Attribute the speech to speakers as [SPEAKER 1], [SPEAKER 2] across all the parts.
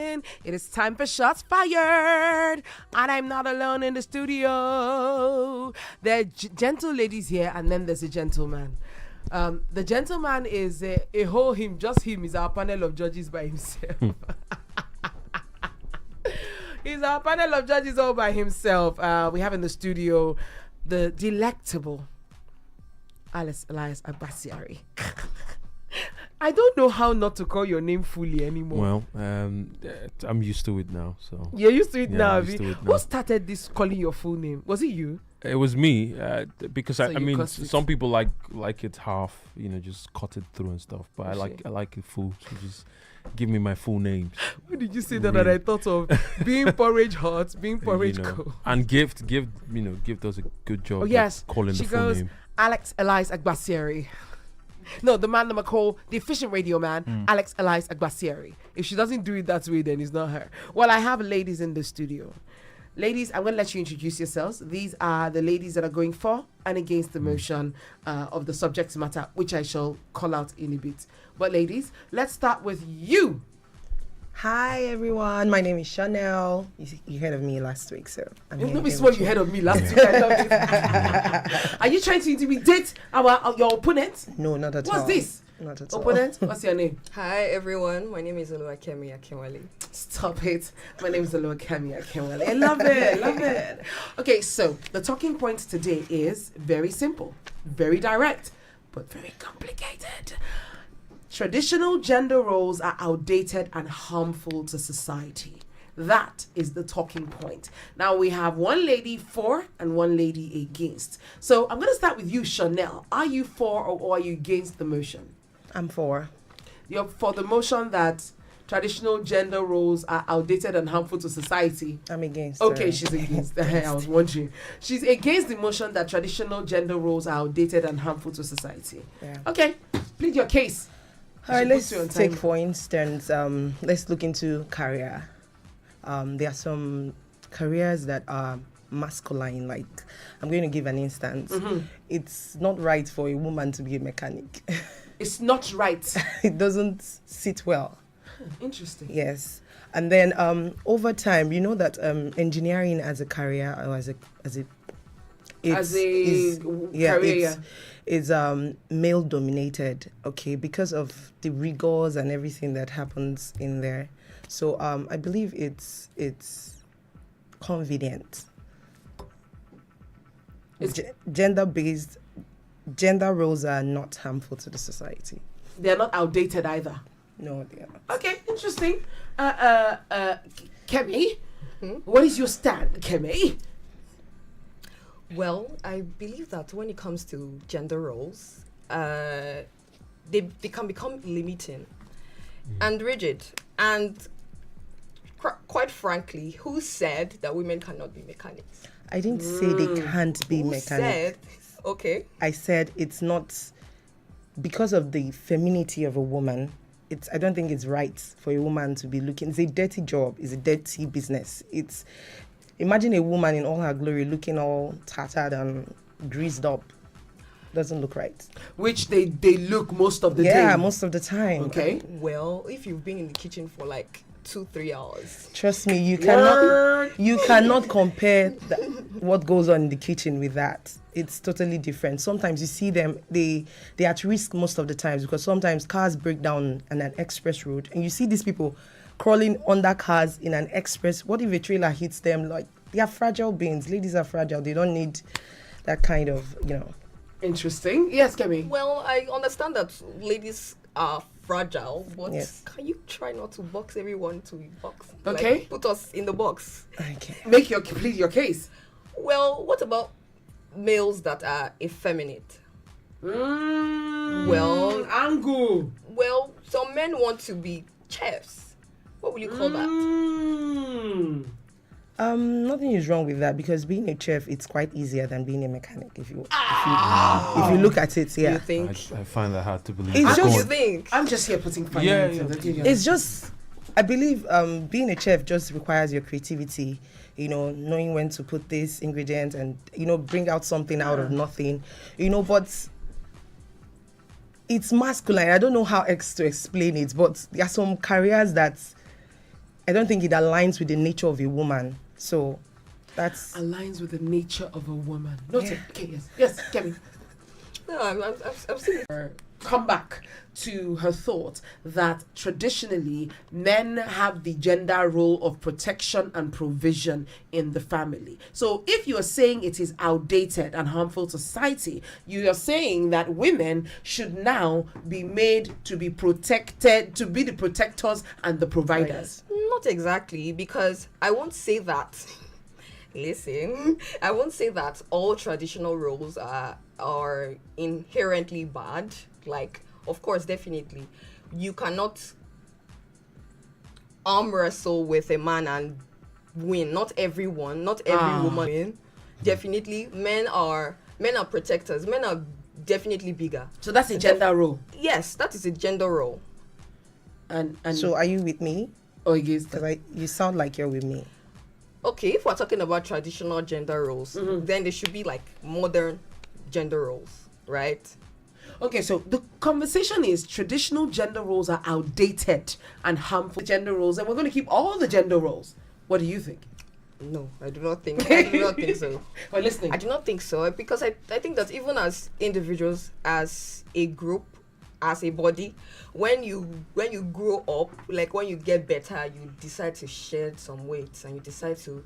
[SPEAKER 1] It is time for Shots Fired, and I'm not alone in the studio. There are gentle ladies here, and then there's a gentleman. The gentleman is a whole him, just him is our panel of judges by himself. He's our panel of judges all by himself. We have in the studio the delectable Alice Elias Agbasiari. I don't know how not to call your name fully anymore.
[SPEAKER 2] Well, I'm used to it now. So
[SPEAKER 1] you're used to it now.
[SPEAKER 2] I'm used to it now.
[SPEAKER 1] Who started this calling your full name? Was it you?
[SPEAKER 2] It was me, because
[SPEAKER 1] So
[SPEAKER 2] I mean,
[SPEAKER 1] cut it.
[SPEAKER 2] some people like it half, just cut it through and stuff. But I like it full. So just give me my full name.
[SPEAKER 1] Why did you say that? That I thought of being porridge hot, being porridge cold.
[SPEAKER 2] And gift does a good job.
[SPEAKER 1] Oh yes,
[SPEAKER 2] calling
[SPEAKER 1] she
[SPEAKER 2] the full
[SPEAKER 1] goes
[SPEAKER 2] name.
[SPEAKER 1] Alex Elias Agbasiari. No, the man that I call the efficient radio man, Alex Elias Agbasiari. If she doesn't do it that way, then it's not her. Well, I have ladies in the studio. Ladies, I'm going to let you introduce yourselves. These are the ladies that are going for and against the motion of the subject matter, which I shall call out in a bit. But ladies, let's start with you.
[SPEAKER 3] Hi everyone, my name is Chanel. You heard of me last week, so I'm
[SPEAKER 1] Let
[SPEAKER 3] here
[SPEAKER 1] me
[SPEAKER 3] again
[SPEAKER 1] see what
[SPEAKER 3] with
[SPEAKER 1] you heard of me last week. I love it. Are you trying to intimidate your opponent?
[SPEAKER 3] No, not at all.
[SPEAKER 1] What's this?
[SPEAKER 3] Not at all.
[SPEAKER 1] Opponent? What's your name?
[SPEAKER 4] Hi everyone, my name is Oluwakemi Akinwale.
[SPEAKER 1] Stop it. My name is Oluwakemi Akinwale. I love it. Love it. Okay, so the talking point today is very simple, very direct, but very complicated. Traditional gender roles are outdated and harmful to society. That is the talking point. Now we have one lady for and one lady against. So I'm going to start with you, Chanel. Are you for or are you against the motion?
[SPEAKER 3] I'm for.
[SPEAKER 1] You're for the motion that traditional gender roles are outdated and harmful to society.
[SPEAKER 3] I'm against.
[SPEAKER 1] Okay, she's against. I was wondering. She's against the motion that traditional gender roles are outdated and harmful to society.
[SPEAKER 3] Yeah.
[SPEAKER 1] Okay, plead your case.
[SPEAKER 3] All right,
[SPEAKER 1] She
[SPEAKER 3] let's
[SPEAKER 1] puts you on
[SPEAKER 3] take
[SPEAKER 1] time.
[SPEAKER 3] for instance, let's look into career. There are some careers that are masculine. Like, I'm going to give an instance. It's not right for a woman to be a mechanic.
[SPEAKER 1] It's not right.
[SPEAKER 3] It doesn't sit well.
[SPEAKER 1] Interesting.
[SPEAKER 3] Yes. And then over time, you know that engineering as a career or as a
[SPEAKER 1] career,
[SPEAKER 3] is male dominated, okay, because of the rigors and everything that happens in there. So I believe it's convenient. Gender roles are not harmful to the society.
[SPEAKER 1] They're not outdated either.
[SPEAKER 3] No, they are not.
[SPEAKER 1] Okay, interesting. Kemi, what is your stand, Kemi?
[SPEAKER 4] Well, I believe that when it comes to gender roles, they can become limiting and rigid. And quite frankly, who said that women cannot be mechanics?
[SPEAKER 3] I didn't say they can't be
[SPEAKER 4] Who
[SPEAKER 3] mechanics.
[SPEAKER 4] said, okay,
[SPEAKER 3] I said it's not because of the femininity of a woman. I don't think it's right for a woman to be looking. It's a dirty job. It's a dirty business. Imagine a woman in all her glory looking all tattered and greased up. Doesn't look right.
[SPEAKER 1] Which they look most of the day.
[SPEAKER 3] Yeah, most of the time.
[SPEAKER 1] Okay.
[SPEAKER 4] well, if you've been in the kitchen for like 2-3 hours,
[SPEAKER 3] Trust me, you
[SPEAKER 1] Word.
[SPEAKER 3] cannot compare what goes on in the kitchen with that. It's totally different. Sometimes you see them, they're at risk most of the times because sometimes cars break down on an express road and you see these people crawling under cars in an express. What if a trailer hits them? Like, they are fragile beings. Ladies are fragile. They don't need that kind of,
[SPEAKER 1] Interesting. Yes, Kemi.
[SPEAKER 4] well, I understand that ladies are fragile, but
[SPEAKER 3] Yes.
[SPEAKER 4] can you try not to box everyone to a box?
[SPEAKER 1] Okay.
[SPEAKER 4] Like, put us in the box.
[SPEAKER 3] Okay.
[SPEAKER 1] Plead your case.
[SPEAKER 4] Well, what about males that are effeminate? Well,
[SPEAKER 1] angle.
[SPEAKER 4] Well, some men want to be chefs. What would you call that?
[SPEAKER 3] Nothing is wrong with that because being a chef, it's quite easier than being a mechanic if you look at it.
[SPEAKER 4] You
[SPEAKER 3] Yeah,
[SPEAKER 4] think?
[SPEAKER 2] I find that hard to believe.
[SPEAKER 3] It's
[SPEAKER 4] What do you
[SPEAKER 3] just-
[SPEAKER 4] think?
[SPEAKER 1] I'm just here putting fun
[SPEAKER 2] Yeah,
[SPEAKER 1] into
[SPEAKER 2] yeah.
[SPEAKER 1] the
[SPEAKER 3] it's just. I believe being a chef just requires your creativity. Knowing when to put this ingredient and bring out something out of nothing. But it's masculine. I don't know how to explain it, but there are some careers that I don't think it aligns with the nature of a woman. So that's
[SPEAKER 1] Aligns with the nature of a woman. No,
[SPEAKER 3] Yeah.
[SPEAKER 1] okay, yes, Kemi.
[SPEAKER 4] No, I've seen it.
[SPEAKER 1] Come back to her thought that traditionally men have the gender role of protection and provision in the family. So if you are saying it is outdated and harmful to society, you are saying that women should now be made to be protected, to be the protectors and the providers.
[SPEAKER 4] Not exactly, because I won't say that. Listen, I won't say that all traditional roles are inherently bad. Like, of course, definitely, you cannot arm wrestle with a man and win. Not everyone, not every woman win. Definitely, men are protectors. Men are definitely bigger.
[SPEAKER 1] So that's a gender role.
[SPEAKER 4] Yes, that is a gender role.
[SPEAKER 1] And
[SPEAKER 3] so. Are you with me?
[SPEAKER 1] or against
[SPEAKER 3] Because you sound like you're with me.
[SPEAKER 4] Okay, if we're talking about traditional gender roles, then there should be like modern gender roles, right?
[SPEAKER 1] Okay, so the conversation is traditional gender roles are outdated and harmful gender roles, and we're going to keep all the gender roles. What do you think?
[SPEAKER 4] No, I do not think. I do not think so.
[SPEAKER 1] We're listening.
[SPEAKER 4] I do not think so, because I think that even as individuals, as a group, as a body, when you grow up, like when you get better, you decide to shed some weight and you decide to,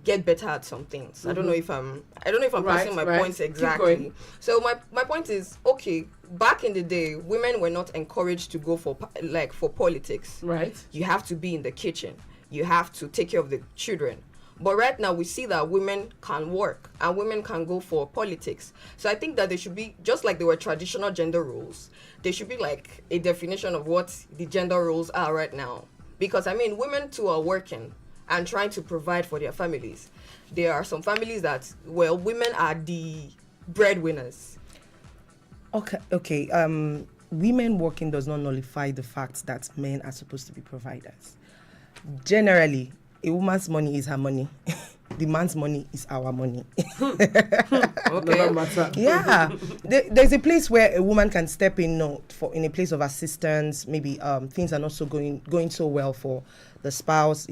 [SPEAKER 4] get better at some things. I don't know if I'm passing my points exactly. So my point is, okay, back in the day, women were not encouraged to go for politics.
[SPEAKER 1] Right.
[SPEAKER 4] You have to be in the kitchen. You have to take care of the children. But right now we see that women can work and women can go for politics. So I think that there should be, just like there were traditional gender roles, there should be like a definition of what the gender roles are right now. Because women too are working and trying to provide for their families. There are some families that, women are the breadwinners.
[SPEAKER 3] Okay. Women working does not nullify the fact that men are supposed to be providers. Generally, a woman's money is her money. The man's money is our money.
[SPEAKER 1] Okay. Matter.
[SPEAKER 3] Yeah. There's a place where a woman can step in in a place of assistance. Maybe things are not going so well for the spouse,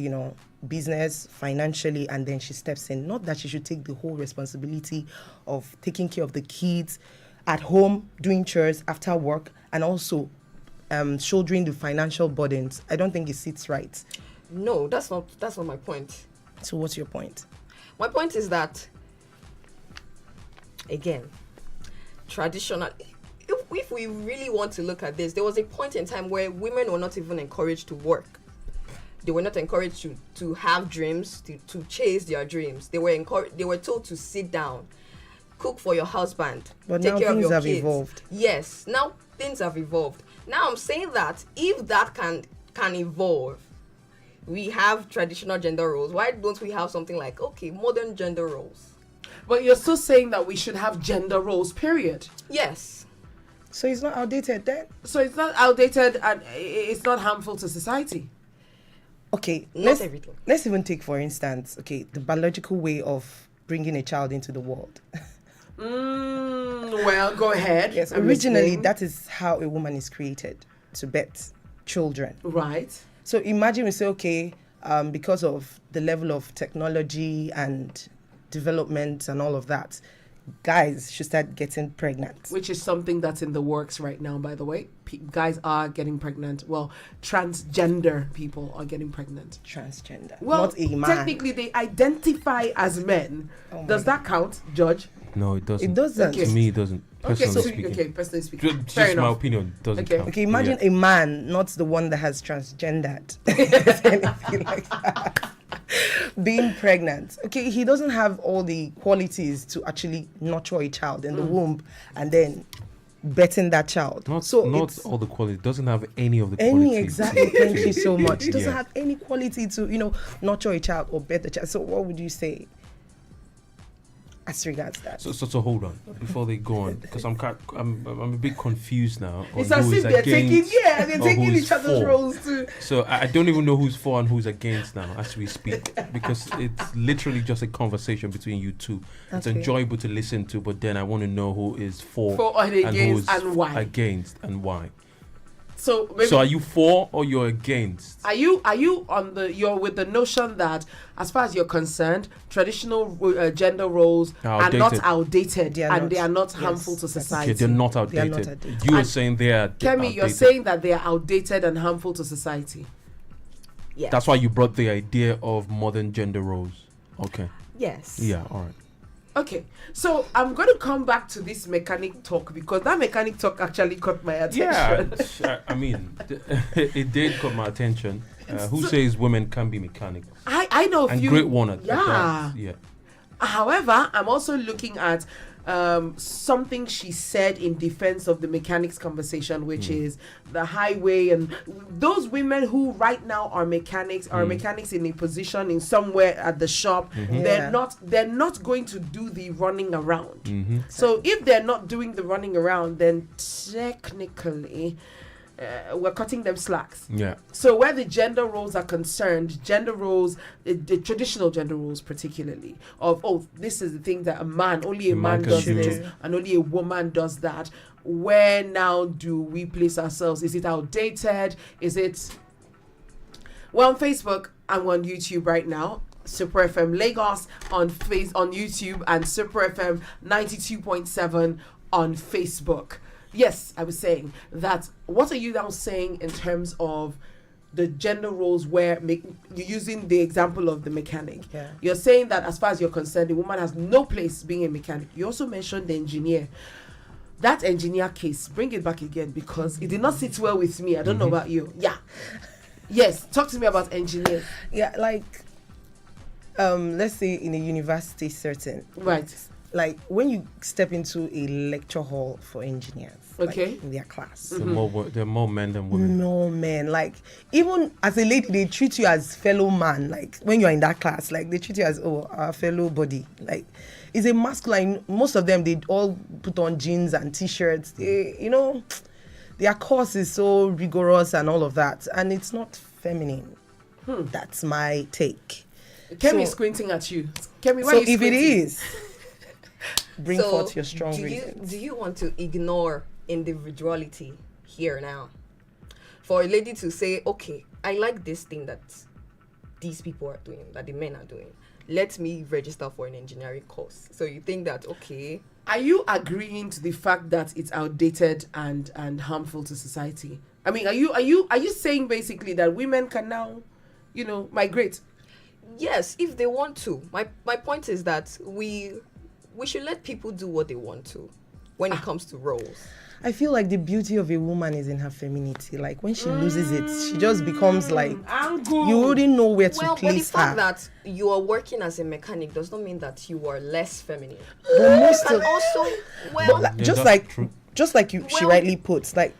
[SPEAKER 3] business, financially, and then she steps in. Not that she should take the whole responsibility of taking care of the kids at home, doing chores after work, and also shouldering the financial burdens. I don't think it sits right.
[SPEAKER 4] No, that's not my point.
[SPEAKER 3] So what's your point?
[SPEAKER 4] My point is that, again, traditional, if we really want to look at this, there was a point in time where women were not even encouraged to work. They were not encouraged to have dreams, to chase their dreams. They were told to sit down, cook for your husband,
[SPEAKER 3] but
[SPEAKER 4] take
[SPEAKER 3] now
[SPEAKER 4] care of
[SPEAKER 3] things
[SPEAKER 4] your
[SPEAKER 3] have
[SPEAKER 4] kids.
[SPEAKER 3] Evolved.
[SPEAKER 4] Yes, now things have evolved. Now I'm saying that if that can evolve, we have traditional gender roles. Why don't we have something like, modern gender roles?
[SPEAKER 1] But you're still saying that we should have gender roles, period.
[SPEAKER 4] Yes.
[SPEAKER 3] So it's not outdated then?
[SPEAKER 1] So it's not outdated and it's not harmful to society.
[SPEAKER 3] Okay,
[SPEAKER 4] Not everything.
[SPEAKER 3] Let's even take, for instance, the biological way of bringing a child into the world.
[SPEAKER 1] Well, go ahead.
[SPEAKER 3] Yes,
[SPEAKER 1] I'm
[SPEAKER 3] originally
[SPEAKER 1] listening.
[SPEAKER 3] that is how a woman is created, to birth children.
[SPEAKER 1] Right.
[SPEAKER 3] So imagine we say, because of the level of technology and development and all of that, guys should start getting pregnant.
[SPEAKER 1] Which is something that's in the works right now, by the way. Guys are getting pregnant. Well, transgender people are getting pregnant.
[SPEAKER 3] Transgender,
[SPEAKER 1] Well,
[SPEAKER 3] not a man.
[SPEAKER 1] technically they identify as men. Does that count, Judge?
[SPEAKER 2] No, it doesn't.
[SPEAKER 3] It doesn't.
[SPEAKER 1] Okay.
[SPEAKER 2] To me, it doesn't. Personally speaking.
[SPEAKER 1] Personally speaking.
[SPEAKER 2] Just
[SPEAKER 1] Fair
[SPEAKER 2] my
[SPEAKER 1] enough.
[SPEAKER 2] opinion doesn't
[SPEAKER 1] Okay.
[SPEAKER 2] count.
[SPEAKER 3] Okay, imagine
[SPEAKER 2] Yeah.
[SPEAKER 3] a man, not the one that has transgendered, anything like that, being pregnant. Okay, he doesn't have all the qualities to actually nurture a child in the womb and then betting that child.
[SPEAKER 2] Not
[SPEAKER 3] it's
[SPEAKER 2] all the quality. Doesn't have any of the quality.
[SPEAKER 3] exactly. Thank you so much. It doesn't
[SPEAKER 2] Yeah.
[SPEAKER 3] have any quality to nurture a child or bet the child. So what would you say as regards that?
[SPEAKER 2] So hold on before they go on, because I'm a bit confused now. On
[SPEAKER 1] It's as
[SPEAKER 2] who
[SPEAKER 1] if
[SPEAKER 2] is
[SPEAKER 1] they're taking
[SPEAKER 2] against or
[SPEAKER 1] taking
[SPEAKER 2] who's
[SPEAKER 1] each other's
[SPEAKER 2] for.
[SPEAKER 1] roles too.
[SPEAKER 2] So I don't even know who's for and who's against now as we speak, because it's literally just a conversation between you two. It's
[SPEAKER 3] Okay.
[SPEAKER 2] enjoyable to listen to, but then I want to know who is for
[SPEAKER 1] For and
[SPEAKER 2] and
[SPEAKER 1] against
[SPEAKER 2] who's
[SPEAKER 1] and why.
[SPEAKER 2] against and why.
[SPEAKER 1] So maybe,
[SPEAKER 2] So are you for or you're against?
[SPEAKER 1] Are you you're with the notion that as far as you're concerned, traditional gender roles are not outdated
[SPEAKER 3] They are
[SPEAKER 1] and
[SPEAKER 3] not.
[SPEAKER 1] they are not
[SPEAKER 3] Yes.
[SPEAKER 1] harmful to society?
[SPEAKER 2] Okay, they're not outdated.
[SPEAKER 3] outdated.
[SPEAKER 2] You are
[SPEAKER 1] And
[SPEAKER 2] saying they are
[SPEAKER 1] Kemi,
[SPEAKER 2] outdated.
[SPEAKER 1] you're saying that they are outdated and harmful to society.
[SPEAKER 4] Yes.
[SPEAKER 2] That's why you brought the idea of modern gender roles. Okay.
[SPEAKER 4] Yes.
[SPEAKER 2] Yeah, all right.
[SPEAKER 1] Okay, so I'm going to come back to this mechanic talk because that mechanic talk actually caught my attention.
[SPEAKER 2] Yeah, I mean, it did caught my attention. Who says women can be mechanics?
[SPEAKER 1] I know a
[SPEAKER 2] And
[SPEAKER 1] few.
[SPEAKER 2] great one at
[SPEAKER 1] Yeah.
[SPEAKER 2] that. Yeah.
[SPEAKER 1] However, I'm also looking at something she said in defense of the mechanics conversation, which is the highway and those women who right now are mechanics in a position in somewhere at the shop.
[SPEAKER 3] Yeah.
[SPEAKER 1] They're not going to do the running around.
[SPEAKER 2] Mm-hmm.
[SPEAKER 1] So if they're not doing the running around, then technically we're cutting them slacks.
[SPEAKER 2] Yeah.
[SPEAKER 1] So where the gender roles are concerned, gender roles, the traditional gender roles particularly, of, this is the thing that only a man
[SPEAKER 2] can
[SPEAKER 1] does
[SPEAKER 2] do.
[SPEAKER 1] this and only a woman does that. Where now do we place ourselves? Is it outdated? Is it... Well, on Facebook, I'm on YouTube right now. Super FM Lagos on YouTube and Super FM 92.7 on Facebook. Yes, I was saying that. What are you now saying in terms of the gender roles where you're using the example of the mechanic?
[SPEAKER 3] Yeah.
[SPEAKER 1] You're saying that as far as you're concerned, the woman has no place being a mechanic. You also mentioned the engineer. That engineer case, bring it back again because it did not sit well with me. I don't know about you. Yeah. Yes, talk to me about engineers.
[SPEAKER 3] Yeah, like, let's say in a university setting.
[SPEAKER 1] Right.
[SPEAKER 3] Like when you step into a lecture hall for engineers,
[SPEAKER 1] Okay.
[SPEAKER 3] like in their class,
[SPEAKER 2] There are more men than women.
[SPEAKER 3] no man, like even as a lady, they treat you as fellow man. Like when you're in that class, like they treat you as our fellow body. Like it's a masculine. Most of them, they all put on jeans and t-shirts. Their course is so rigorous and all of that, and it's not feminine. That's my take.
[SPEAKER 1] Kemi
[SPEAKER 3] So-
[SPEAKER 1] squinting at you. Kemi, why
[SPEAKER 3] So
[SPEAKER 1] are you
[SPEAKER 3] if it
[SPEAKER 1] squinting?
[SPEAKER 3] is, bring
[SPEAKER 4] So,
[SPEAKER 3] forth your strong
[SPEAKER 4] do
[SPEAKER 3] reasons.
[SPEAKER 4] you want to ignore individuality here now? For a lady to say, okay, I like this thing that these people are doing, that the men are doing. Let me register for an engineering course. So you think that, okay,
[SPEAKER 1] Are you agreeing to the fact that it's outdated and harmful to society? I mean, are you saying basically that women can now, migrate?
[SPEAKER 4] yes, if they want to. My point is that we should let people do what they want to when it comes to roles.
[SPEAKER 3] I feel like the beauty of a woman is in her femininity. Like when she loses it, she just becomes like you wouldn't know where to
[SPEAKER 4] Well, but the
[SPEAKER 3] place
[SPEAKER 4] fact
[SPEAKER 3] her.
[SPEAKER 4] that you are working as a mechanic does not mean that you are less feminine.
[SPEAKER 3] But most
[SPEAKER 4] And
[SPEAKER 3] of,
[SPEAKER 4] also,
[SPEAKER 3] but
[SPEAKER 4] well,
[SPEAKER 3] like,
[SPEAKER 2] Yeah,
[SPEAKER 3] just
[SPEAKER 2] that's
[SPEAKER 3] like
[SPEAKER 2] true.
[SPEAKER 3] she
[SPEAKER 4] Well-
[SPEAKER 3] rightly puts, like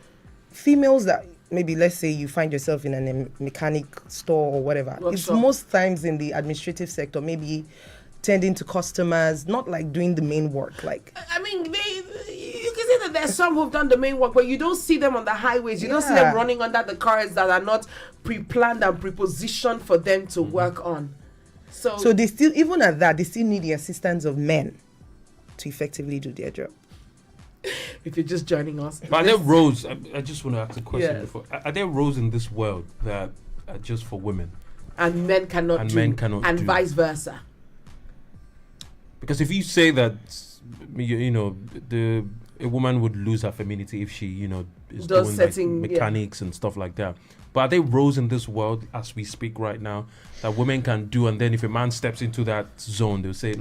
[SPEAKER 3] females that maybe let's say you find yourself in a mechanic store or whatever. It's
[SPEAKER 1] Workshop.
[SPEAKER 3] most times in the administrative sector, maybe tending to customers, not like doing the main work. Like
[SPEAKER 1] I mean, you can say that there's some who've done the main work, but you don't see them on the highways. You don't see them
[SPEAKER 3] Yeah.
[SPEAKER 1] running under the cars that are not pre-planned and pre-positioned for them to work on.
[SPEAKER 3] so they still, even at that, they still need the assistance of men to effectively do their job.
[SPEAKER 1] if you're just joining us,
[SPEAKER 2] But are there roles? I just want to ask a question
[SPEAKER 1] Yes.
[SPEAKER 2] before. Are there roles in this world that are just for women?
[SPEAKER 1] and men cannot
[SPEAKER 2] And
[SPEAKER 1] do,
[SPEAKER 2] men cannot
[SPEAKER 1] and
[SPEAKER 2] do.
[SPEAKER 1] vice versa.
[SPEAKER 2] Because if you say that, a woman would lose her femininity if she, is
[SPEAKER 1] Does
[SPEAKER 2] doing
[SPEAKER 1] setting-
[SPEAKER 2] like
[SPEAKER 1] yeah.
[SPEAKER 2] mechanics and stuff like that. But are there roles in this world, as we speak right now, that women can do? And then if a man steps into that zone, they'll say,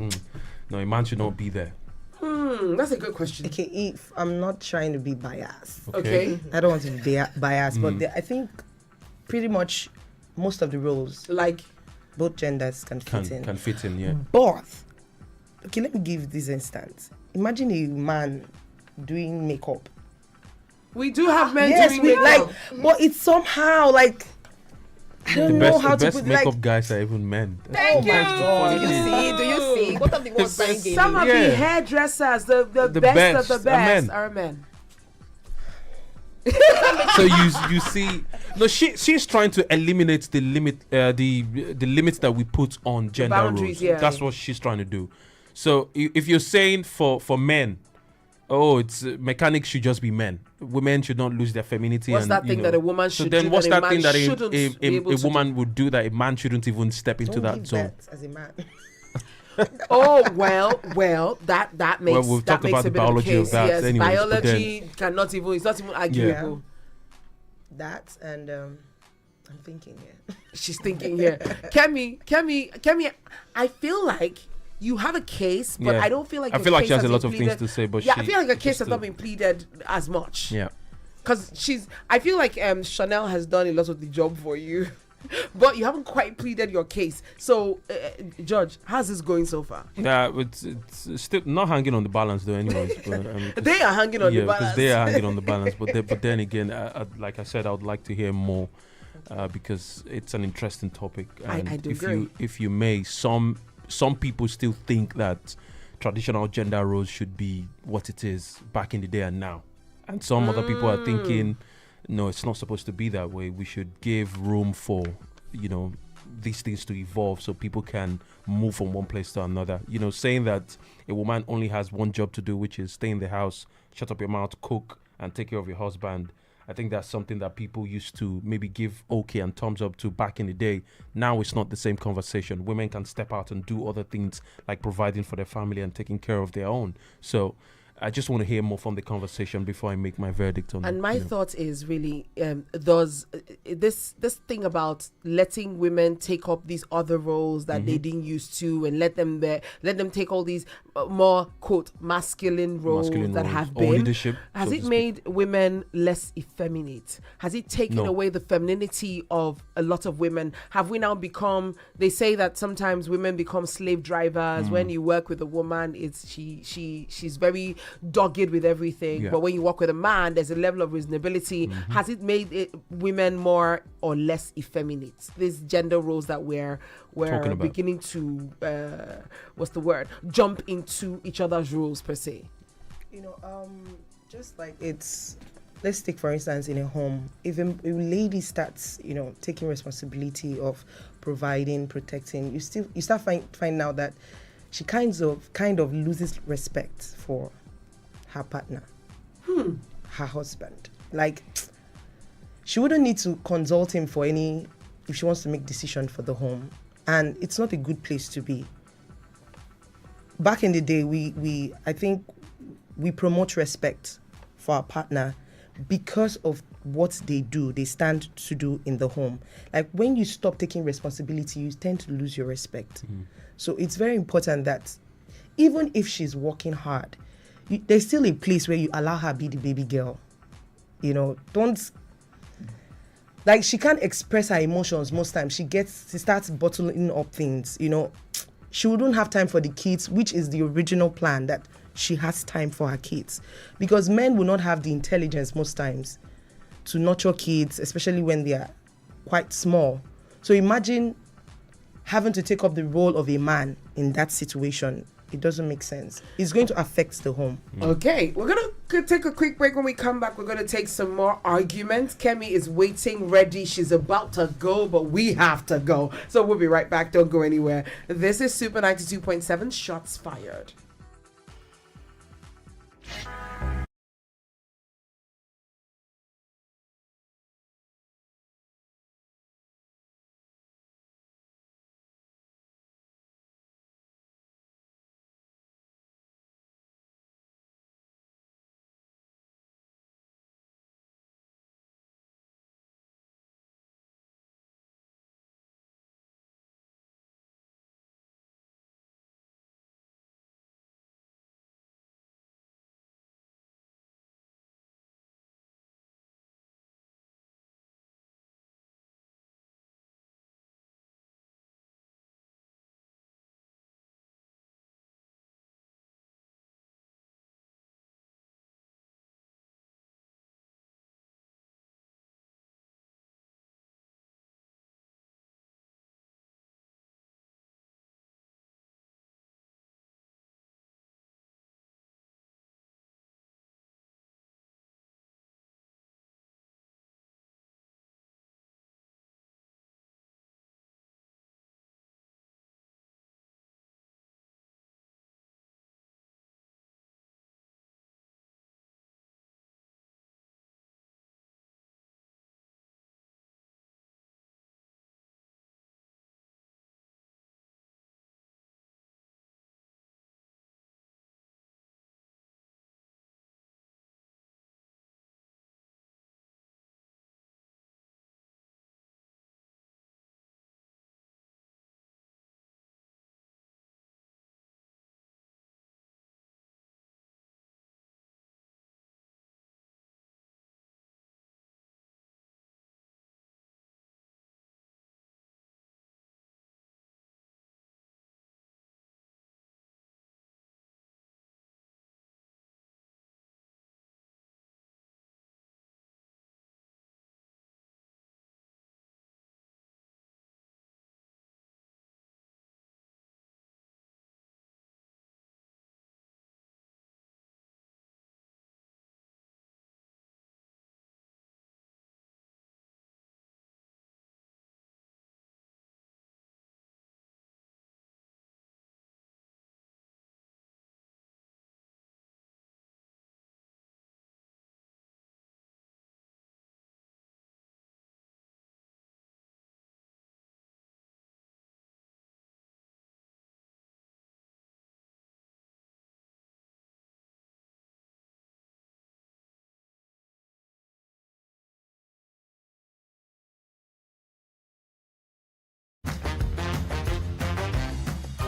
[SPEAKER 2] no, a man should not be there.
[SPEAKER 1] That's a good question.
[SPEAKER 3] Okay, if I'm not trying to be biased,
[SPEAKER 1] Okay,
[SPEAKER 3] I don't want to be biased, but I think pretty much most of the roles,
[SPEAKER 1] like
[SPEAKER 3] both genders can fit in.
[SPEAKER 2] Can fit in, yeah.
[SPEAKER 3] But okay, let me give this instance. Imagine a man doing makeup.
[SPEAKER 1] we do have men
[SPEAKER 3] Yes,
[SPEAKER 1] doing
[SPEAKER 3] we
[SPEAKER 1] makeup.
[SPEAKER 3] like, but it's somehow like I don't know how
[SPEAKER 2] The
[SPEAKER 3] to
[SPEAKER 2] best
[SPEAKER 3] put it.
[SPEAKER 2] makeup
[SPEAKER 3] Like,
[SPEAKER 2] guys are even men.
[SPEAKER 1] Thank you.
[SPEAKER 2] That's the funny
[SPEAKER 4] do you
[SPEAKER 2] thing.
[SPEAKER 4] see? Do you see? What of the ones buying
[SPEAKER 1] Some of
[SPEAKER 2] Yeah.
[SPEAKER 1] the hairdressers, the
[SPEAKER 2] The
[SPEAKER 1] best
[SPEAKER 2] best
[SPEAKER 1] of the
[SPEAKER 2] are
[SPEAKER 1] best
[SPEAKER 2] men.
[SPEAKER 1] are men.
[SPEAKER 2] So you see, no, she's trying to eliminate the limits that we put on gender
[SPEAKER 1] boundaries,
[SPEAKER 2] roles.
[SPEAKER 1] yeah.
[SPEAKER 2] That's what she's trying to do. So if you're saying for men, oh, it's mechanics should just be men. Women should not lose their femininity.
[SPEAKER 1] What's
[SPEAKER 2] and,
[SPEAKER 1] that
[SPEAKER 2] you
[SPEAKER 1] thing
[SPEAKER 2] know,
[SPEAKER 1] that a woman
[SPEAKER 2] so
[SPEAKER 1] should
[SPEAKER 2] then
[SPEAKER 1] do
[SPEAKER 2] what's
[SPEAKER 1] that a
[SPEAKER 2] that thing
[SPEAKER 1] man
[SPEAKER 2] that
[SPEAKER 1] shouldn't be able
[SPEAKER 2] a
[SPEAKER 1] to
[SPEAKER 2] woman would do that a man shouldn't even step into
[SPEAKER 3] Don't
[SPEAKER 2] that
[SPEAKER 3] give
[SPEAKER 2] zone?
[SPEAKER 3] birth as a man.
[SPEAKER 1] Oh well, that makes
[SPEAKER 2] we've
[SPEAKER 1] that
[SPEAKER 2] talked
[SPEAKER 1] makes
[SPEAKER 2] about
[SPEAKER 1] a
[SPEAKER 2] the
[SPEAKER 1] bit of a
[SPEAKER 2] biology of
[SPEAKER 1] case.
[SPEAKER 2] that
[SPEAKER 1] Yes,
[SPEAKER 2] anyways, but
[SPEAKER 1] biology cannot even. It's not even arguable.
[SPEAKER 3] That and I'm thinking here.
[SPEAKER 1] She's thinking here. Kemi. I feel like you have a case, but
[SPEAKER 2] Yeah.
[SPEAKER 1] I don't feel like
[SPEAKER 2] I
[SPEAKER 1] your
[SPEAKER 2] feel like
[SPEAKER 1] case
[SPEAKER 2] she has a
[SPEAKER 1] been
[SPEAKER 2] lot of things
[SPEAKER 1] pleaded-
[SPEAKER 2] to say, but
[SPEAKER 1] yeah,
[SPEAKER 2] she
[SPEAKER 1] I feel like her
[SPEAKER 2] just
[SPEAKER 1] case has
[SPEAKER 2] to-
[SPEAKER 1] not been pleaded as much.
[SPEAKER 2] Yeah.
[SPEAKER 1] Because I feel like Chanel has done a lot of the job for you, but you haven't quite pleaded your case. So, George, how's this going so far?
[SPEAKER 2] Yeah, it's still not hanging on the balance though. Anyways, but,
[SPEAKER 1] They are hanging on the
[SPEAKER 2] because
[SPEAKER 1] balance.
[SPEAKER 2] they are hanging on the balance. But then again, like I said, I would like to hear more because it's an interesting topic. And
[SPEAKER 1] I do
[SPEAKER 2] if
[SPEAKER 1] agree.
[SPEAKER 2] you may, some people still think that traditional gender roles should be what it is back in the day and now, and some other people are thinking, no, it's not supposed to be that way. We should give room for, these things to evolve so people can move from one place to another. Saying that a woman only has one job to do, which is stay in the house, shut up your mouth, cook, and take care of your husband. I think that's something that people used to maybe give okay and thumbs up to back in the day. Now it's not the same conversation. Women can step out and do other things like providing for their family and taking care of their own. So I just want to hear more from the conversation before I make my verdict on it.
[SPEAKER 1] And my thought is really, does this thing about letting women take up these other roles that they didn't used to, and let them take all these more quote masculine roles that have
[SPEAKER 2] or
[SPEAKER 1] been,
[SPEAKER 2] leadership,
[SPEAKER 1] has
[SPEAKER 2] so
[SPEAKER 1] it
[SPEAKER 2] to speak.
[SPEAKER 1] made women less effeminate? Has it taken
[SPEAKER 2] No.
[SPEAKER 1] away the femininity of a lot of women? Have we now become? They say that sometimes women become slave drivers. When you work with a woman, it's she's very dogged with everything.
[SPEAKER 2] Yeah.
[SPEAKER 1] But when you work with a man, there's a level of reasonability. Has it made women more or less effeminate? These gender roles that we're
[SPEAKER 2] Talking about.
[SPEAKER 1] beginning to jump into each other's roles per se.
[SPEAKER 3] Just like let's take for instance in a home, if a lady starts taking responsibility of providing, protecting, you start finding out that she kind of loses respect for her partner, her husband. Like, she wouldn't need to consult him for any, if she wants to make decision for the home, and it's not a good place to be. Back in the day, I think we promote respect for our partner because of what they stand to do in the home. Like, when you stop taking responsibility, you tend to lose your respect. So it's very important that even if she's working hard, there's still a place where you allow her be the baby girl. Don't, like, she can't express her emotions most times. She starts bottling up things. She wouldn't have time for the kids, which is the original plan, that she has time for her kids, because men will not have the intelligence most times to nurture kids, especially when they are quite small. So imagine having to take up the role of a man in that situation. It doesn't make sense. It's going to affect the home.
[SPEAKER 1] Okay, we're gonna take a quick break. When we come back, we're gonna take some more arguments. Kemi is waiting, ready. She's about to go, but we have to go. So we'll be right back. Don't go anywhere. This is Super 92.7 Shots Fired.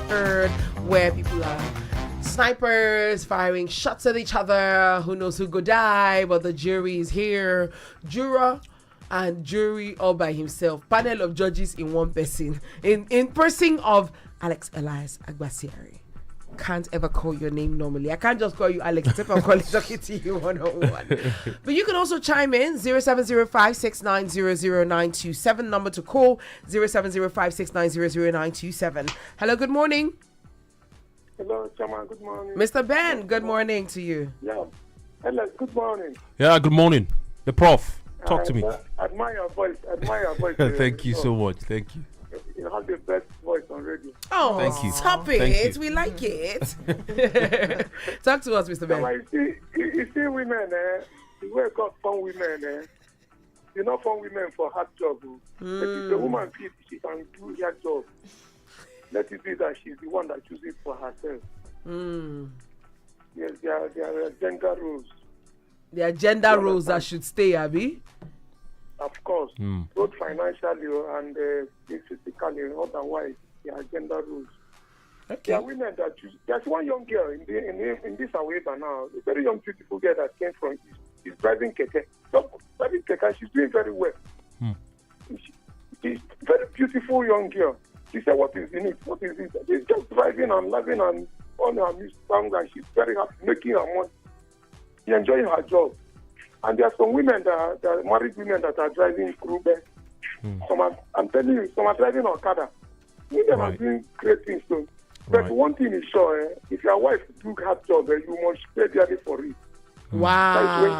[SPEAKER 1] uncensored, where people are snipers firing shots at each other. Who knows who go die? But the jury is here. Juror and jury all by himself. Panel of judges in one person. In person of Alex Elias Agbasiari. Can't ever call your name normally. I can't just call you Alex except I'm talking to you one-on-one. But you can also chime in 070569000927. Number to call 070569000927. Hello, good morning.
[SPEAKER 5] Hello, Chama. Good morning.
[SPEAKER 1] Mr. Ben, good morning to you.
[SPEAKER 5] Yeah. Hello, good morning.
[SPEAKER 2] Yeah, good morning. The prof, talk to me.
[SPEAKER 5] Admire your voice.
[SPEAKER 2] Thank you so much. Thank you.
[SPEAKER 5] You have the best voice on radio.
[SPEAKER 1] Oh,
[SPEAKER 2] Thank you.
[SPEAKER 1] Stop it.
[SPEAKER 2] Thank you.
[SPEAKER 1] We like it. Talk to us, Mr. Ben.
[SPEAKER 5] Chama, you see women, you wake up for women, you not for women for hard job. But if the woman feels she can do her job, let it be that she's the one that chooses for herself. Yes, there are gender rules.
[SPEAKER 1] There are gender roles that should stay, Abby.
[SPEAKER 5] Of course, both financially and physically, otherwise, there are gender rules.
[SPEAKER 1] Okay.
[SPEAKER 5] There are women that choose. There's one young girl in this Aweba now, a very young, beautiful girl that came from she's driving keke. So, driving keke, she's doing very well. She's a very beautiful young girl. She said, "What is in it? What is it?" She's just driving and loving and on her music song, and she's very happy, making her money. She's enjoying her job. And there are some women that are married women that are driving Krube. I'm telling you, some are driving Okada. Women are doing great things too. But one thing is sure, if your wife do hard job, you must pay dearly for it.
[SPEAKER 1] Wow.
[SPEAKER 5] That's when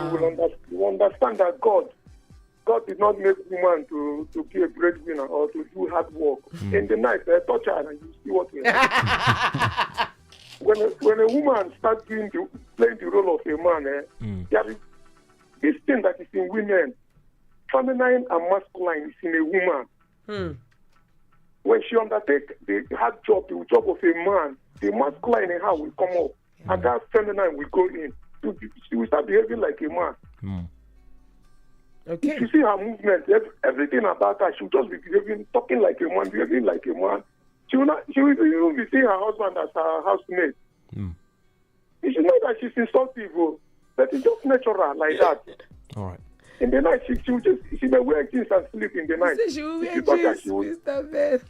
[SPEAKER 5] you will understand that God did not make woman to be a breadwinner or to do hard work. In the night, touch her and you see what will happen. When a woman starts playing the role of a man, there is this thing that is in women, feminine and masculine, is in a woman. When she undertakes the hard job, the job of a man, the masculine in her will come up, and that feminine will go in. She will start behaving like a man.
[SPEAKER 1] Okay.
[SPEAKER 5] If you see her movement, everything about her, she'll just be behaving, talking like a man, behaving like a man. She will even be seeing her husband as her housemate. You should know that she's insultive, but it's just natural like that.
[SPEAKER 2] All right.
[SPEAKER 5] In the night, she may wear jeans and sleep in the night.
[SPEAKER 1] She will wear jeans, Mr. Ben.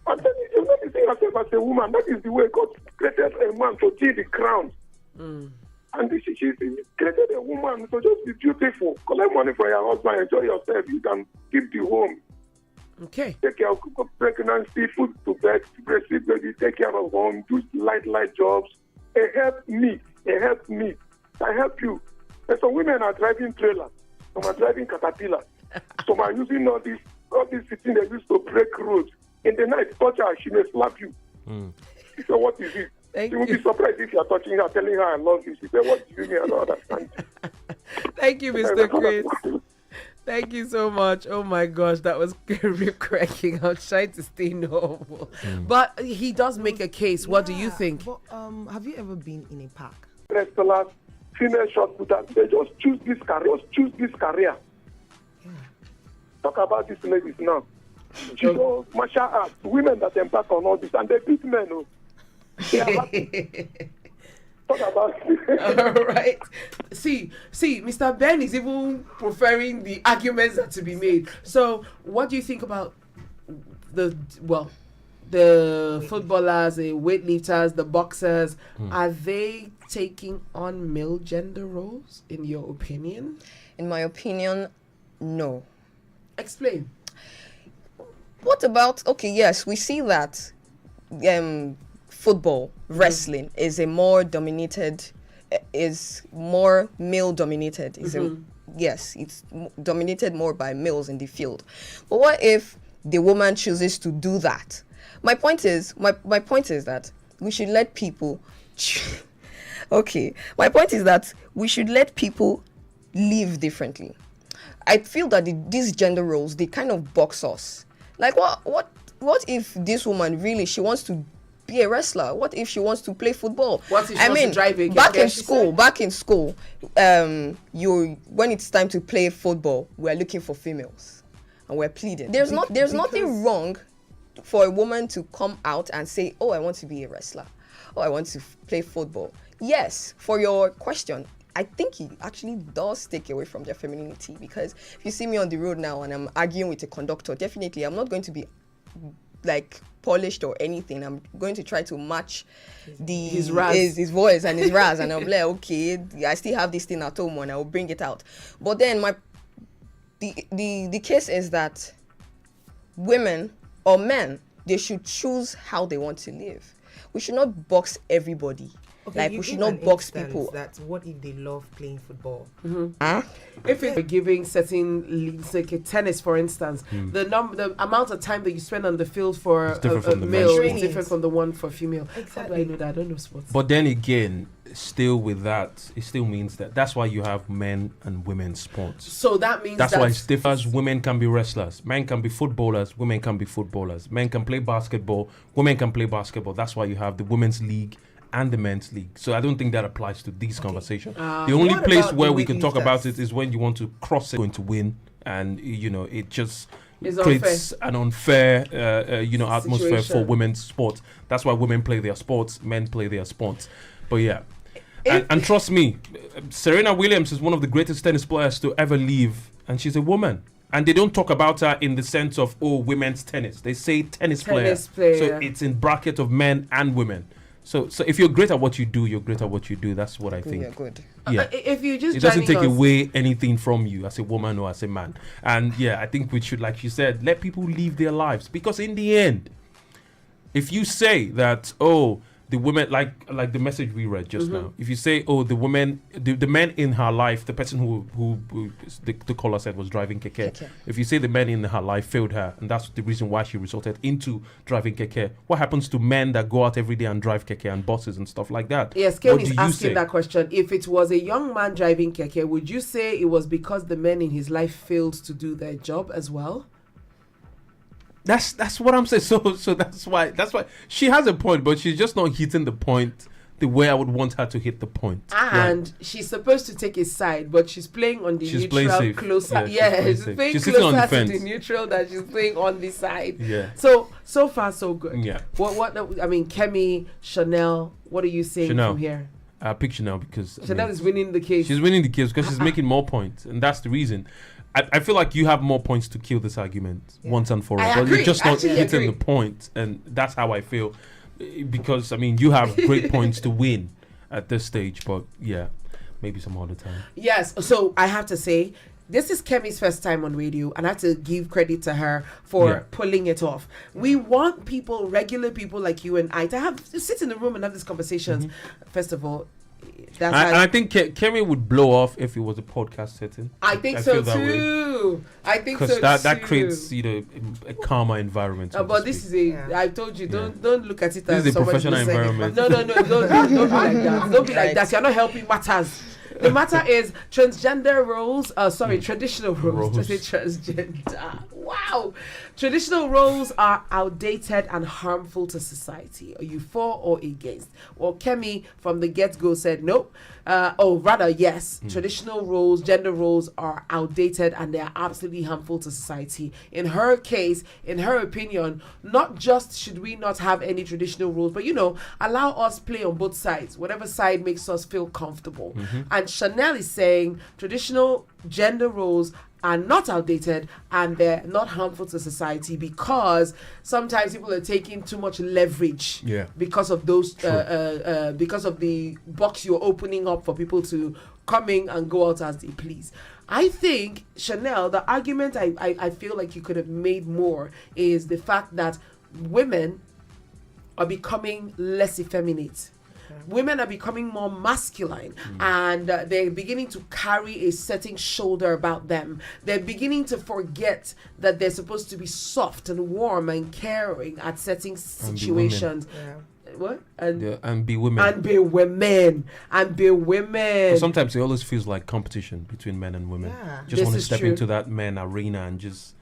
[SPEAKER 5] I'm telling you, she'll not be seeing herself as a woman. That is the way God created a man to see the crown. And she created a woman to just be beautiful. Collect money for your husband, enjoy yourself. You can keep the home.
[SPEAKER 1] Okay.
[SPEAKER 5] Take care of pregnancy, put to bed, breastfeed baby, take care of home, do light jobs. Help me. I help you. And some women are driving trailers, some are driving caterpillar, some are using all these things they use to break roads. In the night, touch her, she may slap you. So what is it? She will be surprised if you are touching her, telling her I love you. She say, "What do you mean? I don't understand."
[SPEAKER 1] Thank you, Mr. Chris. Thank you so much. Oh my gosh, that was rib cracking. I was trying to stay normal. But he does make a case. What do you think?
[SPEAKER 3] But, have you ever been in a park?
[SPEAKER 5] Wrestlers, female shot putters, they just choose this career. Talk about these ladies now. You know, martial arts, women that embark on all this, and they beat men. They are happy. Talk about
[SPEAKER 1] All right. See, Mr. Ben is even preferring the arguments that to be made. So, what do you think about the footballers, the weightlifters, the boxers? Are they taking on male gender roles, in your opinion?
[SPEAKER 4] In my opinion, no.
[SPEAKER 1] Explain.
[SPEAKER 4] What about, okay, yes, we see that football, wrestling is more male dominated. Yes, it's dominated more by males in the field. But what if the woman chooses to do that? My point is that we should let people my point is that we should let people live differently. I feel that these gender roles, they kind of box us. Like what if this woman really, she wants to be a wrestler? What if she wants to play football?
[SPEAKER 1] What if she wants to drive a
[SPEAKER 4] back in school, when it's time to play football, we're looking for females and we're pleading. There's nothing wrong for a woman to come out and say, oh, I want to be a wrestler, oh, I want to play football. Yes, for your question, I think it actually does take away from their femininity, because if you see me on the road now and I'm arguing with a conductor, definitely I'm not going to be like polished or anything. I'm going to try to match his voice and his raz, and I'll be like, okay, I still have this thing at home and I'll bring it out. But then the case is that women or men, they should choose how they want to live. We should not box everybody.
[SPEAKER 3] Okay,
[SPEAKER 4] like, we should not box people.
[SPEAKER 3] That what if they love playing football?
[SPEAKER 1] If it's giving certain leagues, like a tennis, for instance, the amount of time that you spend on the field for a male is different from the one for female. Exactly. How do I know that? I don't know sports.
[SPEAKER 2] But then again, still with that, it still means that's why you have men and women's sports.
[SPEAKER 1] So that means
[SPEAKER 2] that's why it differs. Women can be wrestlers, men can be footballers, women can be footballers, men can play basketball, women can play basketball. That's why you have the women's league and the men's league. So I don't think that applies to these conversations. The only place where we can talk about it is when you want to cross it, going to win, and it just creates an unfair atmosphere for women's sports. That's why women play their sports, men play their sports. But yeah, and trust me, Serena Williams is one of the greatest tennis players to ever live, and she's a woman. And they don't talk about her in the sense of women's tennis. They say tennis player. So it's in bracket of men and women. So if you're great at what you do, you're great at what you do. That's what I think.
[SPEAKER 4] Yeah, good.
[SPEAKER 2] Yeah.
[SPEAKER 1] If you just
[SPEAKER 2] it doesn't take away anything from you as a woman or as a man. And yeah, I think we should, like you said, let people live their lives. Because in the end, if you say that, the women, like the message we read just now, if you say, the women, the men in her life, the person who the caller said was driving keke. If you say the men in her life failed her, and that's the reason why she resulted into driving keke, what happens to men that go out every day and drive keke and buses and stuff like that?
[SPEAKER 1] Yes, Ken is asking that question. If it was a young man driving keke, would you say it was because the men in his life failed to do their job as well?
[SPEAKER 2] That's what I'm saying. So that's why she has a point, but she's just not hitting the point the way I would want her to hit the point.
[SPEAKER 1] And she's supposed to take his side, but she's playing on the neutral, closer.
[SPEAKER 2] She's
[SPEAKER 1] playing
[SPEAKER 2] sitting on the
[SPEAKER 1] closer
[SPEAKER 2] fence
[SPEAKER 1] to the neutral than she's playing on the side.
[SPEAKER 2] Yeah.
[SPEAKER 1] So far so good.
[SPEAKER 2] Yeah.
[SPEAKER 1] What I mean, Kemi, Chanel, what are you saying from here?
[SPEAKER 2] I pick Chanel because
[SPEAKER 1] Chanel is winning the case.
[SPEAKER 2] She's winning the case because she's making more points, and that's the reason. I feel like you have more points to kill this argument once and for all. But you're just not hitting the point, and that's how I feel. Because, you have great points to win at this stage, but yeah, maybe some other time.
[SPEAKER 1] Yes, so I have to say, this is Kemi's first time on radio, and I have to give credit to her for pulling it off. We want people, regular people like you and I, to sit in the room and have these conversations. First of all,
[SPEAKER 2] I think Kemi would blow off if it was a podcast setting.
[SPEAKER 1] I think so too. I think so too.
[SPEAKER 2] Because that creates a calmer environment.
[SPEAKER 1] But this is I told you, don't look at it as
[SPEAKER 2] a professional environment.
[SPEAKER 1] No, don't be like that. Don't be like that. You're not helping matters. The matter is traditional roles. Traditional roles. To say transgender. Wow. Traditional roles are outdated and harmful to society. Are you for or against? Well, Kemi from the get-go said nope. Yes. Traditional roles, gender roles are outdated and they are absolutely harmful to society. In her case, in her opinion, not just should we not have any traditional roles, but allow us play on both sides, whatever side makes us feel comfortable. And Chanel is saying traditional gender roles are not outdated and they're not harmful to society because sometimes people are taking too much leverage because of those because of the box you're opening up for people to come in and go out as they please. I think, Chanel, the argument I feel like you could have made more is the fact that women are becoming less effeminate. Women are becoming more masculine and they're beginning to carry a certain shoulder about them. They're beginning to forget that they're supposed to be soft and warm and caring at certain situations. What?
[SPEAKER 2] And be women.
[SPEAKER 1] And be women.
[SPEAKER 2] But sometimes it always feels like competition between men and women. Just want to step into that men arena and just...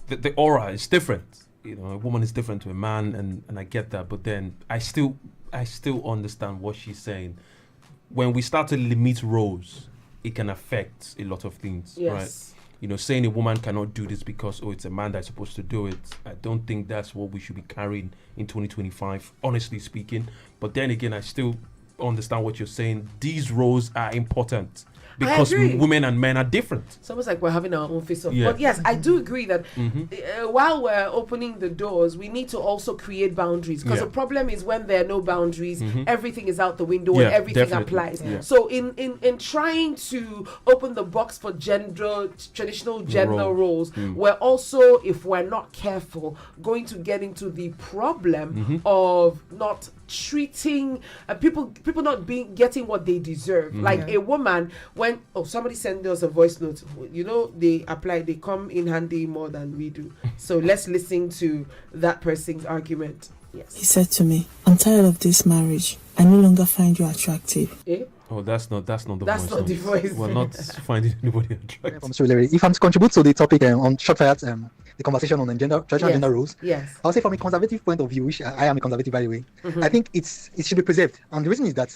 [SPEAKER 2] The aura is different. A woman is different to a man and I get that. But then I still understand what she's saying. When we start to limit roles, it can affect a lot of things, right? saying a woman cannot do this because it's a man that's supposed to do it. I don't think that's what we should be carrying in 2025, honestly speaking. But then again, I still understand what you're saying. These roles are important because women and men are different.
[SPEAKER 1] It's almost like we're having our own face off.
[SPEAKER 2] Yeah.
[SPEAKER 1] But yes, I do agree that while we're opening the doors, we need to also create boundaries, because the problem is when there are no boundaries, everything is out the window and everything applies.
[SPEAKER 2] Yeah.
[SPEAKER 1] So in trying to open the box for traditional gender roles, we're also, if we're not careful, going to get into the problem of not treating people not getting what they deserve. Like a woman, when somebody sent us a voice note, they come in handy more than we do. So let's listen to that person's argument. Yes.
[SPEAKER 6] He said to me, "I'm tired of this marriage. I no longer find you attractive."
[SPEAKER 2] Oh, that's not the voice.
[SPEAKER 1] That's not the voice.
[SPEAKER 2] We're not finding anybody attractive.
[SPEAKER 7] If I'm to contribute to the topic on short fired, the conversation on traditional gender roles,
[SPEAKER 1] yes,
[SPEAKER 7] I'll say from a conservative point of view, which I am a conservative by the way, I think it should be preserved. And the reason is that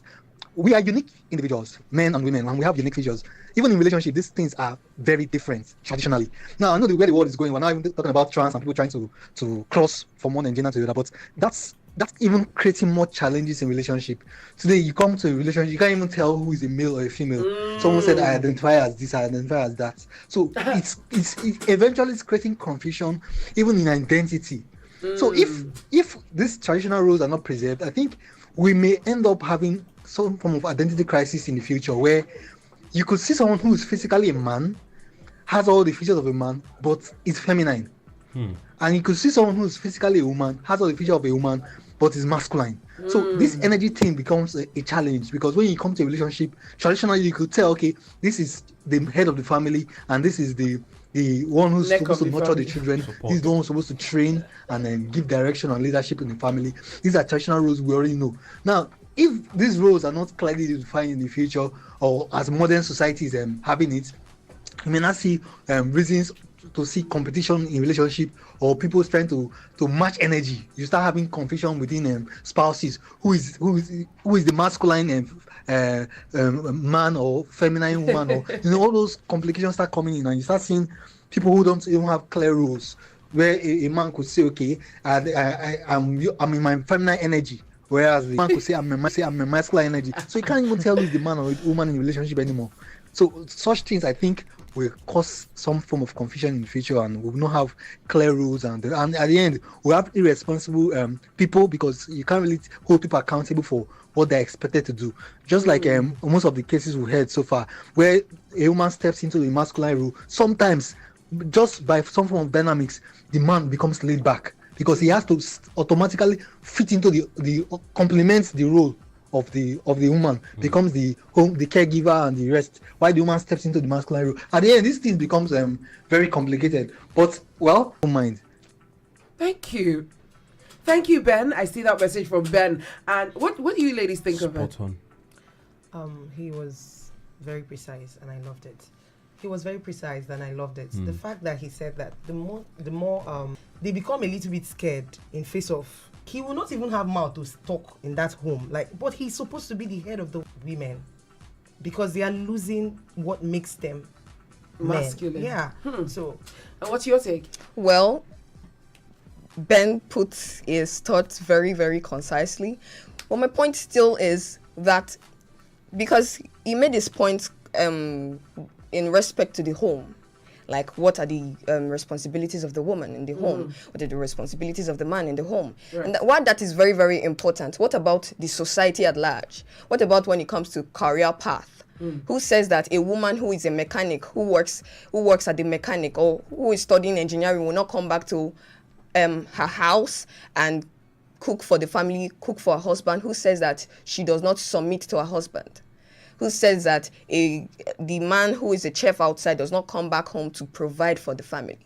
[SPEAKER 7] we are unique individuals, men and women, and we have unique features. Even in relationship, these things are very different traditionally. Now, I know where the world is going. We're not even talking about trans and people trying to cross from one gender to the other, but that's even creating more challenges in relationship. Today, you come to a relationship, you can't even tell who is a male or a female. Someone said, I identify as this, I identify as that. So it eventually is creating confusion, even in identity. So if these traditional roles are not preserved, I think we may end up having some form of identity crisis in the future, where you could see someone who is physically a man, has all the features of a man, but is feminine. And you could see someone who is physically a woman, has all the features of a woman, but is masculine. So this energy thing becomes a challenge, because when you come to a relationship, traditionally you could tell, okay, this is the head of the family, and this is the one who's supposed to nurture the children. This is the one who's supposed to train and then give direction and leadership in the family. These are traditional roles we already know. Now, if these roles are not clearly defined in the future, or as modern societies having it, you may not see reasons to see competition in relationship, or people trying to match energy. You start having confusion within spouses. Who is the masculine man or feminine woman, or all those complications start coming in, and you start seeing people who don't even have clear rules, where a man could say, okay, I'm in my feminine energy, whereas the man could say I'm a masculine energy. So you can't even tell who's the man or the woman in the relationship anymore. So such things, I think, will cause some form of confusion in the future, and we will not have clear rules, and at the end we have irresponsible people, because you can't really hold people accountable for what they're expected to do. Just like most of the cases we've heard so far, where a woman steps into the masculine role, sometimes just by some form of dynamics, the man becomes laid back, because he has to automatically fit into the complements the role of the woman, becomes the caregiver and the rest, while the woman steps into the masculine role. At the end, this thing becomes very complicated. But don't mind.
[SPEAKER 1] Thank you, Ben. I see that message from Ben. And what do you ladies think of it?
[SPEAKER 2] Spot on.
[SPEAKER 3] He was very precise, and I loved it. He was very precise, and I loved it. The fact that he said that the more they become a little bit scared in face of, he will not even have mouth to talk in that home. But he's supposed to be the head of the women, because they are losing what makes them
[SPEAKER 1] masculine.
[SPEAKER 3] Men. Yeah. So,
[SPEAKER 1] and what's your take?
[SPEAKER 4] Well, Ben put his thoughts very, very concisely. But my point still is that, because he made his point in respect to the home. Like, what are the responsibilities of the woman in the home? What are the responsibilities of the man in the home? Right. And while that is very, very important, what about the society at large? What about when it comes to career path? Who says that a woman who is a mechanic, who works at the mechanic, or who is studying engineering, will not come back to her house and cook for the family, cook for her husband? Who says that she does not submit to her husband? Who says that the man who is a chef outside does not come back home to provide for the family?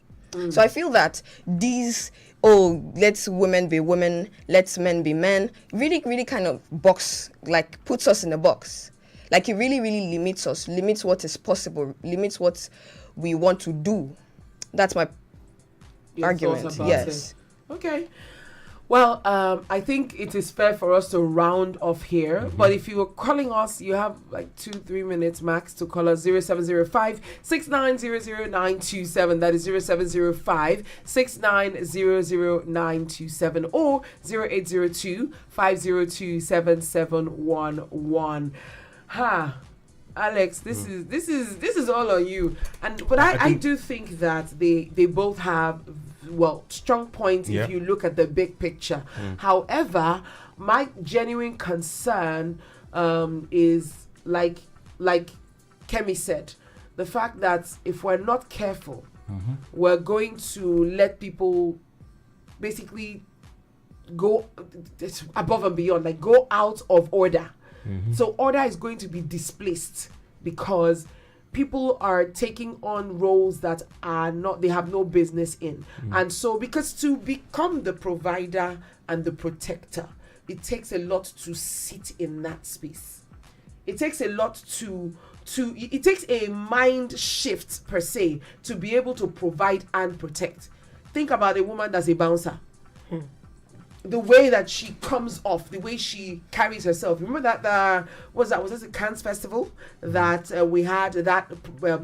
[SPEAKER 4] So I feel that these, let's women be women, let's men be men, really, really kind of puts us in a box. Like, it really, really limits us, limits what is possible, limits what we want to do. That's my argument. Yes.
[SPEAKER 1] Okay. Well, I think it is fair for us to round off here. But if you are calling us, you have like 2-3 minutes max to call us 0705 6900927. That is 0705 6900927 or 0802 502 7711. Ha. Alex, this is all on you. But I do think that they both have strong points if you look at the big picture. However, my genuine concern is like Kemi said, the fact that if we're not careful, we're going to let people basically go above and beyond, like go out of order. So order is going to be displaced because people are taking on roles that they have no business in. And so, because to become the provider and the protector, it takes a lot to sit in that space. It takes a lot it takes a mind shift per se to be able to provide and protect. Think about a woman that's a bouncer. The way that she comes off, the way she carries herself. Remember that was this a Cannes festival that we had that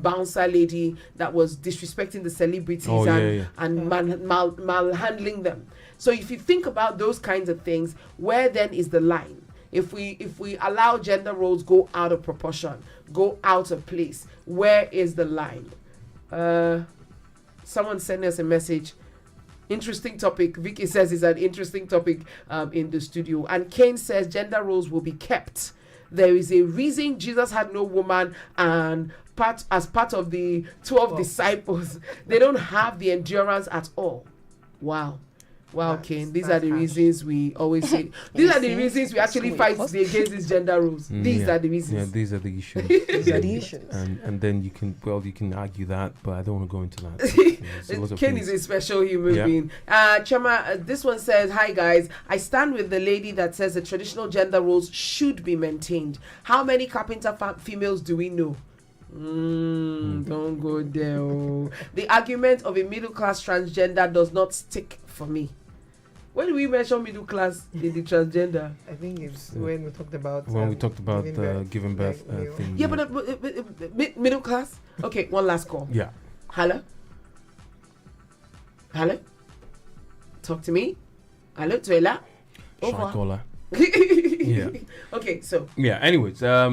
[SPEAKER 1] bouncer lady that was disrespecting the celebrities and malhandling them. So if you think about those kinds of things, where then is the line? If we allow gender roles go out of proportion, go out of place, where is the line? Someone sent us a message. Interesting topic. Vicky says it's an interesting topic in the studio. And Kane says gender roles will be kept. There is a reason Jesus had no woman, and as part of the 12 disciples, they don't have the endurance at all. Wow, Kane. These are the reasons we always say. These are the reasons we actually fight against these gender roles. These are the reasons.
[SPEAKER 2] Yeah, these are the issues.
[SPEAKER 3] These are the issues.
[SPEAKER 2] And then you can argue that, but I don't want to go into that.
[SPEAKER 1] Ken is a special human being. Chama, this one says, "Hi guys, I stand with the lady that says the traditional gender roles should be maintained. How many carpenter females do we know?" Don't go there. The argument of a middle class transgender does not stick for me. When do we mention middle class in the transgender?
[SPEAKER 4] I think it's when we talked about
[SPEAKER 2] giving birth thing.
[SPEAKER 1] Yeah, but middle class. Okay, one last call.
[SPEAKER 2] Yeah.
[SPEAKER 1] Hello. Talk to me. Hello, Tuela.
[SPEAKER 2] Over.
[SPEAKER 1] Yeah. Okay, so.
[SPEAKER 2] Yeah. Anyways, I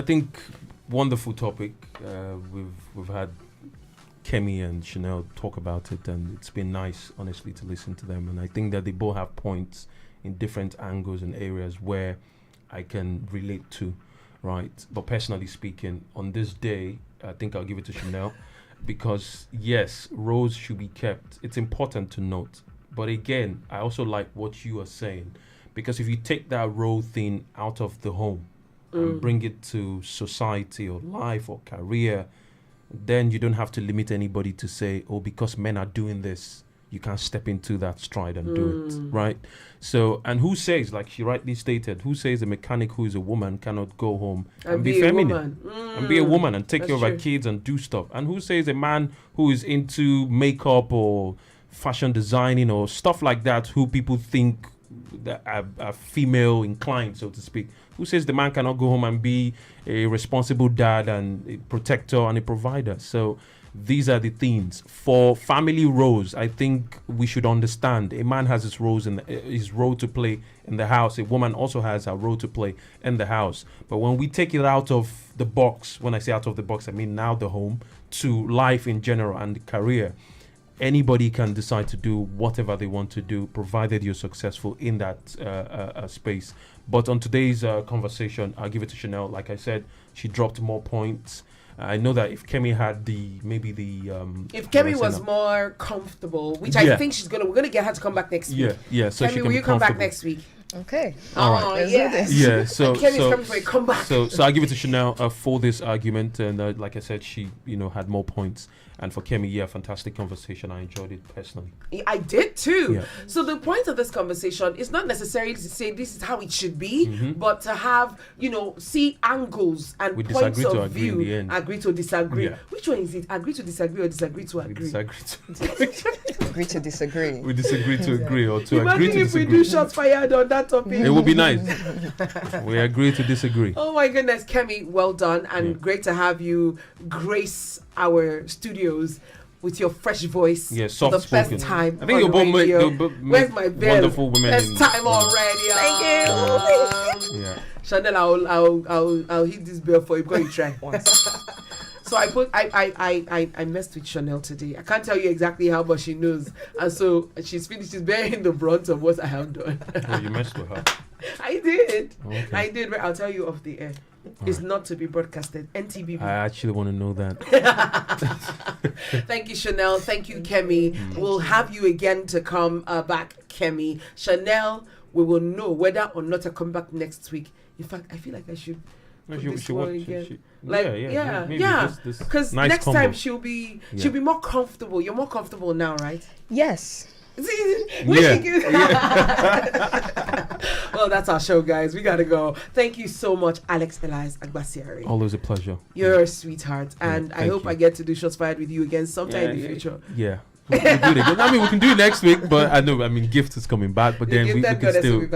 [SPEAKER 2] think wonderful topic. We've had Kemi and Chanel talk about it, and it's been nice, honestly, to listen to them. And I think that they both have points in different angles and areas where I can relate to, right? But personally speaking, on this day, I think I'll give it to Chanel because yes, roles should be kept. It's important to note. But again, I also like what you are saying, because if you take that role thing out of the home and bring it to society or life or career, then you don't have to limit anybody to say, oh, because men are doing this, you can't step into that stride and do it, right? So, and who says, like she rightly stated, who says a mechanic who is a woman cannot go home and be feminine and be a woman and take care of her kids and do stuff? And who says a man who is into makeup or fashion designing or stuff like that, who people think that are female inclined, so to speak, who says the man cannot go home and be a responsible dad and a protector and a provider? So these are the things. For family roles, I think we should understand a man has his roles in his role to play in the house. A woman also has a role to play in the house. But when we take it out of the box, when I say out of the box, I mean now the home, to life in general and career, anybody can decide to do whatever they want to do, provided you're successful in that space. But on today's conversation, I'll give it to Chanel. Like I said, she dropped more points. I know that if Kemi had if
[SPEAKER 1] Kemi was more comfortable, which I think we're gonna get her to come back next week.
[SPEAKER 2] Yeah. So
[SPEAKER 1] Kemi, will you come back next week?
[SPEAKER 4] Okay.
[SPEAKER 2] All right.
[SPEAKER 4] Let's do
[SPEAKER 1] yeah.
[SPEAKER 4] this.
[SPEAKER 2] Yeah, so
[SPEAKER 1] Kemi's coming for a comeback.
[SPEAKER 2] so I give it to Chanel for this argument, and like I said, she had more points. And for Kemi, yeah, fantastic conversation. I enjoyed it personally.
[SPEAKER 1] I did too.
[SPEAKER 2] Yeah.
[SPEAKER 1] So the point of this conversation is not necessarily to say this is how it should be, but to have, see angles and
[SPEAKER 2] We
[SPEAKER 1] points
[SPEAKER 2] disagree to
[SPEAKER 1] of
[SPEAKER 2] agree in
[SPEAKER 1] view.
[SPEAKER 2] the end.
[SPEAKER 1] Agree to disagree.
[SPEAKER 2] Yeah.
[SPEAKER 1] Which one is it? Agree to disagree or disagree to
[SPEAKER 2] We
[SPEAKER 1] agree?
[SPEAKER 2] disagree
[SPEAKER 4] Agree to disagree.
[SPEAKER 2] we disagree to agree, or to
[SPEAKER 1] Imagine
[SPEAKER 2] agree to
[SPEAKER 1] if we
[SPEAKER 2] disagree.
[SPEAKER 1] do shots fired on that topic.
[SPEAKER 2] It would be nice. We agree to disagree.
[SPEAKER 1] Oh my goodness, Kemi, well done, and
[SPEAKER 2] Yeah.
[SPEAKER 1] great to have you grace our studios with your fresh voice
[SPEAKER 2] Yeah,
[SPEAKER 1] for the
[SPEAKER 2] soft-spoken.
[SPEAKER 1] first time.
[SPEAKER 2] I think
[SPEAKER 1] on
[SPEAKER 2] you'll both make,
[SPEAKER 1] radio.
[SPEAKER 2] you'll both
[SPEAKER 1] Where's
[SPEAKER 2] make
[SPEAKER 1] my bell?
[SPEAKER 2] wonderful women.
[SPEAKER 1] First time already.
[SPEAKER 4] Thank you.
[SPEAKER 2] Yeah.
[SPEAKER 1] Chanel, I'll hit this bell for you. Go and try once. So I messed with Chanel today. I can't tell you exactly how, but she knows, and so she's finished. She's bearing the brunt of what I have done.
[SPEAKER 2] Oh, you messed with her.
[SPEAKER 1] I did.
[SPEAKER 2] Okay.
[SPEAKER 1] I did. But I'll tell you off the air. It's not to be broadcasted. NTBB.
[SPEAKER 2] I actually want to know that.
[SPEAKER 1] Thank you, Chanel. Thank you, Kemi. We'll have you again to come back, Kemi. Chanel, we will know whether or not to come back next week. In fact, I feel like I should. put this one again. Like, yeah.
[SPEAKER 2] maybe this
[SPEAKER 1] Because
[SPEAKER 2] nice
[SPEAKER 1] next
[SPEAKER 2] combo.
[SPEAKER 1] time she'll be more comfortable. You're more comfortable now, right?
[SPEAKER 4] Yes.
[SPEAKER 1] Well, that's our show, guys. We gotta go. Thank you so much, Alex Elias Agbasiari.
[SPEAKER 2] Always a pleasure.
[SPEAKER 1] You're a sweetheart, and I
[SPEAKER 2] thank
[SPEAKER 1] hope
[SPEAKER 2] you.
[SPEAKER 1] I get to do shots fired with you again sometime in the future.
[SPEAKER 2] Yeah. We'll do it again. I mean, we can do it next week, but I know. I mean, Gift is coming back, but then we
[SPEAKER 1] Thank
[SPEAKER 2] can
[SPEAKER 1] God,
[SPEAKER 2] still.
[SPEAKER 1] we've